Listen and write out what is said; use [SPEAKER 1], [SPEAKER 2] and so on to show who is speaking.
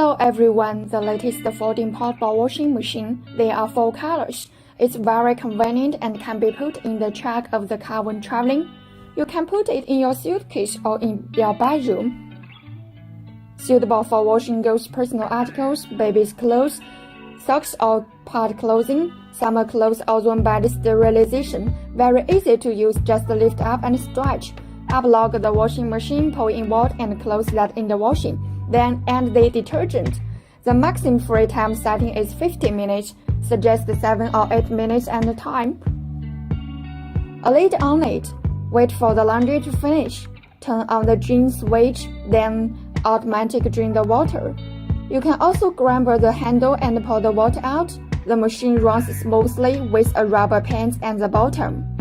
[SPEAKER 1] Hello everyone, the latest folding portable washing machine. There are 4 colors. It's very convenient and can be put in the trunk of the car when traveling. You can put it in your suitcase or in your bedroom. Suitable for washing girls' personal articles, babies' clothes, socks or part clothing, summer clothes or room bed sterilization. Very easy to use, just lift up and stretch. Unplug the washing machine, pour in water and close that in the washing. Then add the detergent. The maximum free time setting is 15 minutes. Suggest 7 or 8 minutes at a time. A lid on it. Wait for the laundry to finish. Turn on the drain switch, then automatically drain the water. You can also grab the handle and pour the water out. The machine runs smoothly with a rubber pant at the bottom.